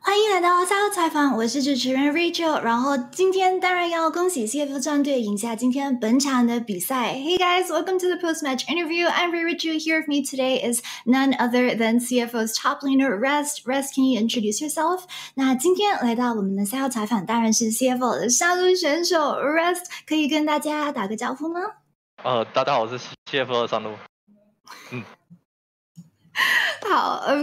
欢迎来到赛后采访，我是主持人 Reirachuu。然后今天当然要恭喜 CFO 战队赢下今天本场的比赛。Hey guys, welcome to the post-match interview. I'm Reirachuu. Here with me today is none other than CFO's top laner Rest. Rest, can you introduce yourself? 那今天来到我们的赛后采访，当然是 CFO 的上路选手 Rest， 可以跟大家打个招呼吗？大家好，我是 CFO 的上路。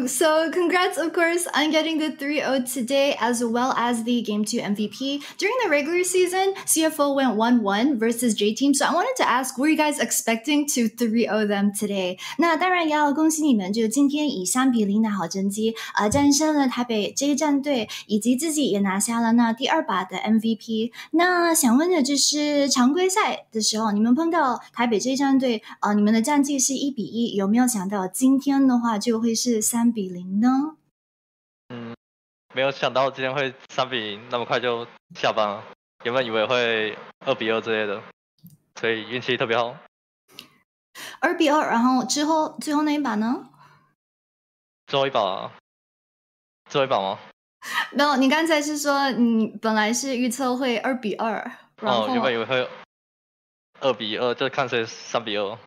So congrats, of course, on getting the 3-0 today, as well as the Game 2 MVP. During the regular season, CFO went 1-1 versus J-Team. So I wanted to ask, were you guys expecting to 3-0 them today? 那当然要恭喜你们，就今天以3-0的好成绩，战胜了台北 J 战队，以及自己也拿下了那第2把的 MVP。那想问的就是常规赛的时候，你们碰到台北 J 战队，你们的战绩是1-1，有没有想到今天的话就会是3-0呢？没有想到今天会3-0，那么快就下班了。原本以为会2-2之类的，所以运气特别好。2-2，然后最后那一把呢？最后一把吗？没有，你刚才是说你本来是预测会2-2，然后原本以为会2-2，就看谁3-2。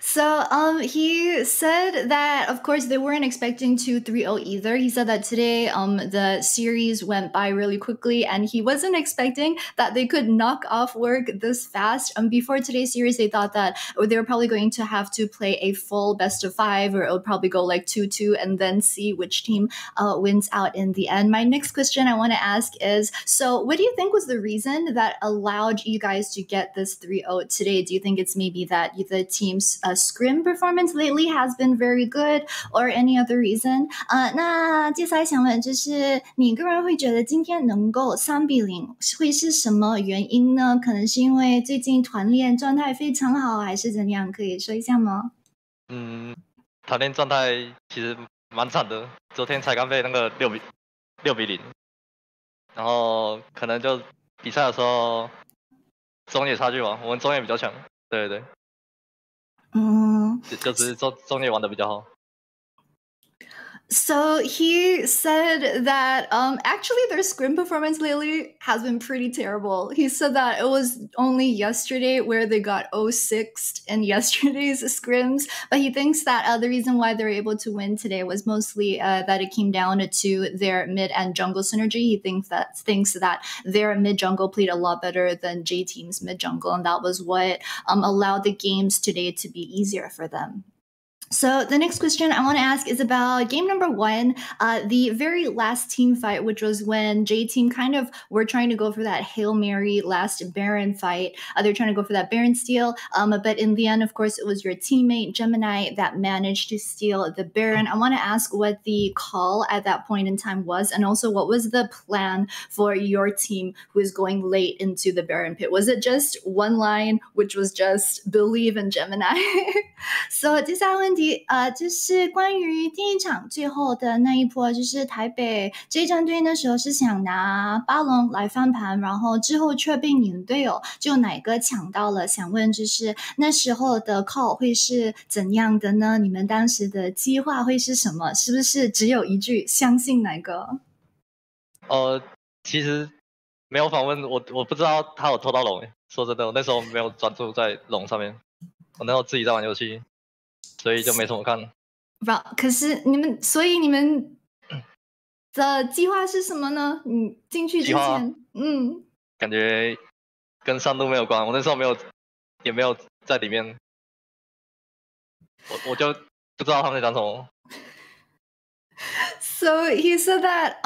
So he said that, of course, they weren't expecting to 3-0 either. He said that today the series went by really quickly, and he wasn't expecting that they could knock off work this fast. Before today's series, they thought that they were probably going to have to play a full best of 5, or it would probably go like 2-2, and then see which team wins out in the end. My next question I want to ask is, so what do you think was the reason that allowed you guys to get this 3-0 today? Do you think it's maybe that the team's scrim performance lately has been very good, or any other reason? 那接下来想问就是你个人会觉得今天能够3-0会是什么原因呢？可能是因为最近团练状态非常好，还是怎样？可以说一下吗？团练状态其实蛮惨的，昨天才刚被那个6-0，然后可能就比赛的时候中野差距嘛，我们中野比较强，对对对。就是中野玩得比较好。So he said that actually their scrim performance lately has been pretty terrible. He said that it was only yesterday where they got 0-6 in yesterday's scrims, but he thinks that the reason why they were able to win today was mostly that it came down to their mid and jungle synergy. He thinks that their mid jungle played a lot better than J Team's mid jungle, and that was what allowed the games today to be easier for them. So the next question I want to ask is about game number 1, the very last team fight, which was when J-Team kind of were trying to go for that Hail Mary last Baron fight. They're trying to go for that Baron steal, but in the end, of course, it was your teammate Gemini that managed to steal the Baron. I want to ask what the call at that point in time was, and also what was the plan for your team who is going late into the Baron pit? Was it just one line, which was just believe in Gemini? So 接下来问题就是关于第一场最后的那一波，就是台北 J 战队那时候是想拿巴龙来翻盘，然后之后却被你的队友就哪个抢到了。想问就是那时候的 call 会是怎样的呢？你们当时的计划会是什么？是不是只有一句相信哪个？其实没有访问，我不知道他有偷到龙。说真的，我那时候没有专注在龙上面，我那时候自己在玩游戏。所以就没什么看了。可是所以你们的计划是什么呢？你进去之前，感觉跟上路没有关。我那时候也没有在里面，我就不知道他们在讲什么。So he said that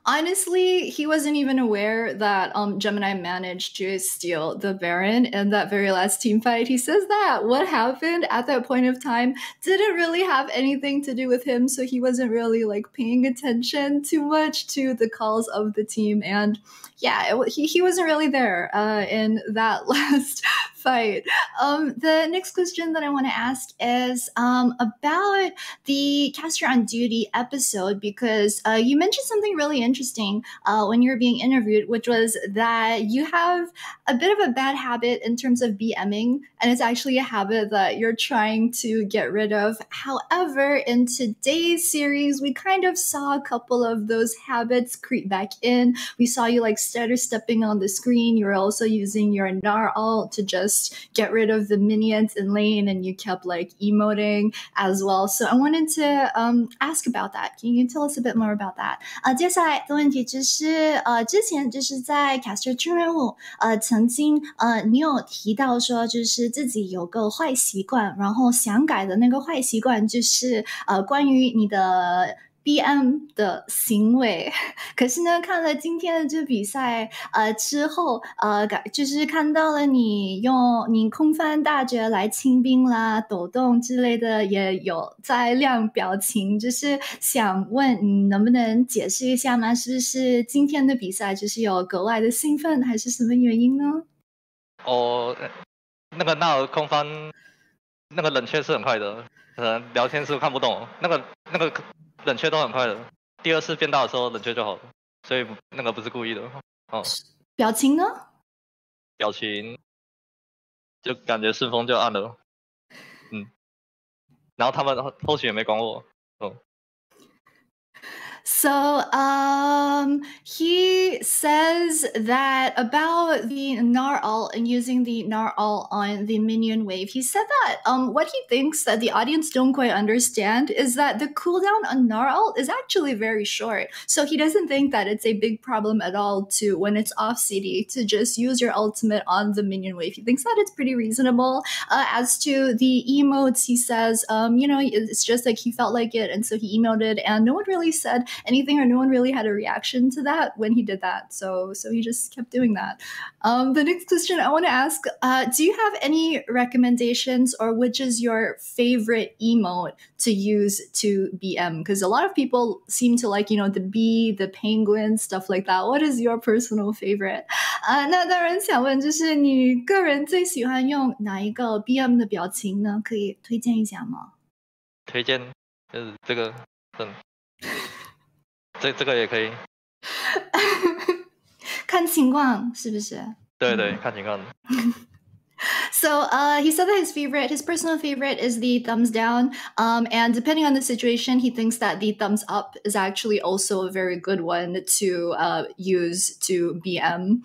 honestly, he wasn't even aware that Gemini managed to steal the Baron in that very last team fight. He says that what happened at that point of time didn't really have anything to do with him, so he wasn't really like paying attention too much to the calls of the team. And yeah, he wasn't really there in that last fight. The next question that I want to ask is about the Caster on Duty episode, because you mentioned something really interesting interesting when you were being interviewed, which was that you have a bit of a bad habit in terms of BMing, and it's actually a habit that you're trying to get rid of. However, in today's series, we kind of saw a couple of those habits creep back in. We saw you like stutter stepping on the screen. You were also using your Gnar alt to just get rid of the minions in lane, and you kept like emoting as well. So I wanted to ask about that. Can you tell us a bit more about that? 接下来的问题就是之前就是在卡斯特真人物曾经你有提到说就是自己有个坏习惯，然后想改的那个坏习惯就是关于你的BM 的行为，可是呢，看了今天的这比赛之后，就是看到了你用你空翻大绝来清兵啦、抖动之类的，也有在亮表情，就是想问你能不能解释一下吗？是不是今天的比赛就是有格外的兴奋，还是什么原因呢？那个纳尔空翻，那个冷却是很快的，可能聊天是看不懂，那个冷却都很快的。第二次变大的时候冷却就好了，所以那个不是故意的。表情呢？表情就感觉顺风就按了，然后他们后续也没管我。So he says that about the Gnar alt and using the Gnar alt on the minion wave. He said that what he thinks that the audience don't quite understand is that the cooldown on Gnar alt is actually very short. So he doesn't think that it's a big problem at all to, when it's off CD, to just use your ultimate on the minion wave. He thinks that it's pretty reasonable. As to the emotes, he says, it's just like he felt like it, and so he emoted, and no one really said anything, or no one really had a reaction to that when he did that. So he just kept doing that. The next question I want to ask, do you have any recommendations, or which is your favorite emote to use to BM? Because a lot of people seem to like, the bee, the penguin, stuff like that. What is your personal favorite? 那当然想问就是你个人最喜欢用哪一个 BM 的表情呢？可以推荐一下吗？推荐就是这个，这个也可以。看情况是不是？对对，看情况。So he said that his personal favorite is the thumbs down. And depending on the situation, he thinks that the thumbs up is actually also a very good one to use to BM,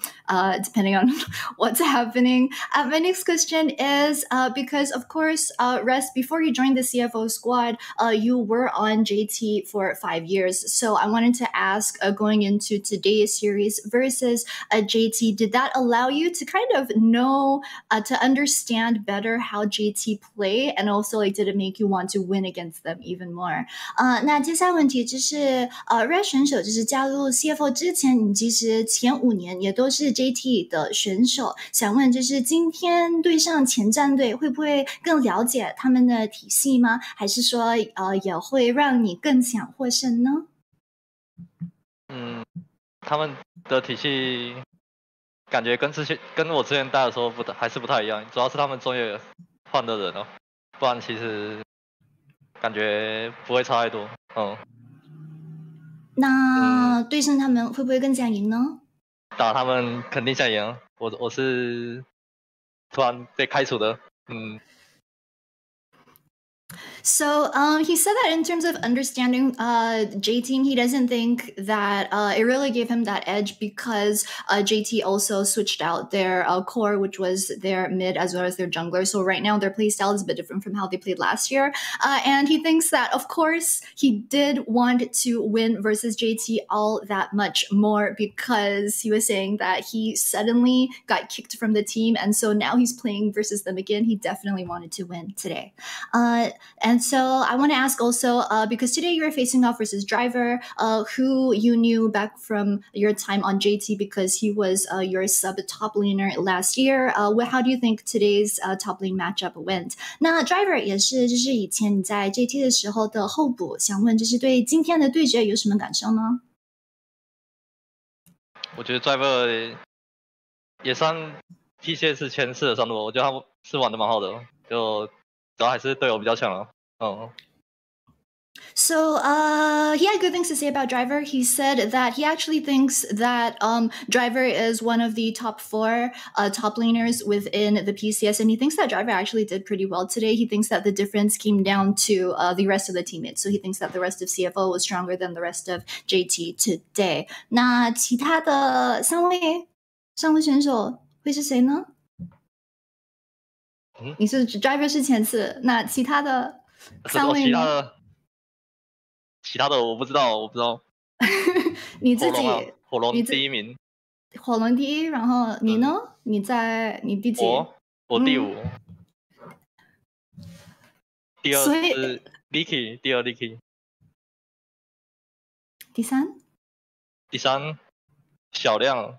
depending on what's happening. My next question is because, of course, Rest, before you joined the CFO squad, you were on JT for 5 years. So I wanted to ask, going into today's series versus JT, did that allow you to kind of know, to understand better how JT play, and also like did it make you want to win against them even more? 那接下来问题就是Red 选手就是加入 CFO 之前，你其实前5年也都是 JT 的选手，想问就是今天对上前战队会不会更了解他们的体系吗？还是说也会让你更想获胜呢？他们的体系感觉跟我之前带的时候还是不太一样，主要是他们中野换的人不然其实感觉不会差太多。那对上他们会不会更想赢呢？打他们肯定想赢，我是突然被开除的。So he said that in terms of understanding JT, he doesn't think that it really gave him that edge because JT also switched out their core, which was their mid as well as their jungler. So right now their playstyle is a bit different from how they played last year. And he thinks that, of course, he did want to win versus JT all that much more because he was saying that he suddenly got kicked from the team. And so now he's playing versus them again. He definitely wanted to win today. And so I want to ask also, because today you were facing off versus Driver, who you knew back from your time on JT because he was your sub top laner last year. How do you think today's top lane matchup went? 那 Driver 也是就是以前你在 JT 的时候的候补，想问就是对今天的对决有什么感受呢？我觉得 Driver 也算 PCS 前4的上路，我觉得他是玩的蛮好的，就主要还是队友比较强。So he had good things to say about Driver. He said that he actually thinks that Driver is one of the top 4 top laners within the PCS, and he thinks that Driver actually did pretty well today. He thinks that the difference came down to the rest of the teammates. So he thinks that the rest of CFO was stronger than the rest of JT today. 那其他的3位上位选手会是谁呢？你是 Driver 是前次，那其他的3位呢？其他的我不知道。你自己火龙第1名，火龙第1，然后你呢？你第几？我第5，第2是 Licky， 第2 Licky， 第3小亮。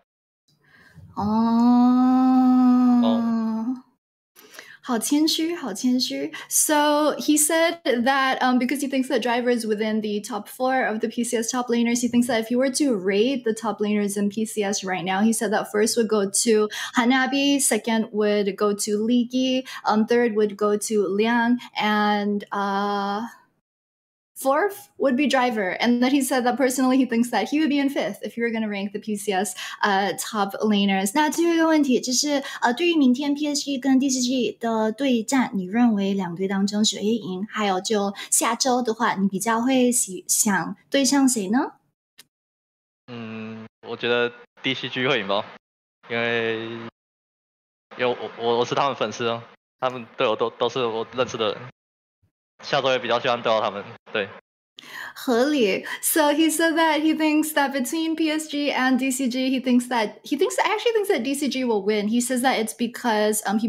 好谦虚。So he said that because he thinks that Driver is within the top 4 of the PCS top laners, he thinks that if he were to rate the top laners in PCS right now, he said that first would go to Hanabi, second would go to Ligi, third would go to Liang, and 4th would be Driver. And then he said that personally he thinks that he would be in 5th if you were going to rank the PCS top laners. 那最后一个问题就是对于明天 PSG 跟 DCG 的对战，你认为2队当中谁会赢？还有就下周的话，你比较会想对上谁呢？我觉得 DCG 会赢吧，因为我是他们粉丝哦，他们队友都是我認識的人。下周也比较喜欢对到他们，对。合理。So he said that he thinks that between PSG and DCG, he actually thinks that DCG will win. He says that it's because he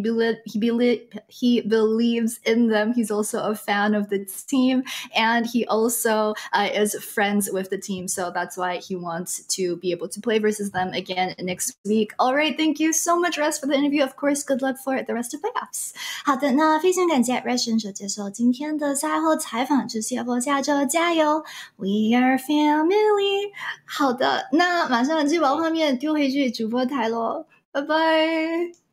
believes in them. He's also a fan of the team, and he also is friends with the team. So that's why he wants to be able to play versus them again next week. All right, thank you so much, Rest, for the interview. Of course, good luck for the rest of playoffs. 好的，那非常感谢 Rest 选手接受今天的赛后采访，祝 CFO 下周加油！ We are family。 好的，那马上就把画面丢回去主播台咯，拜拜。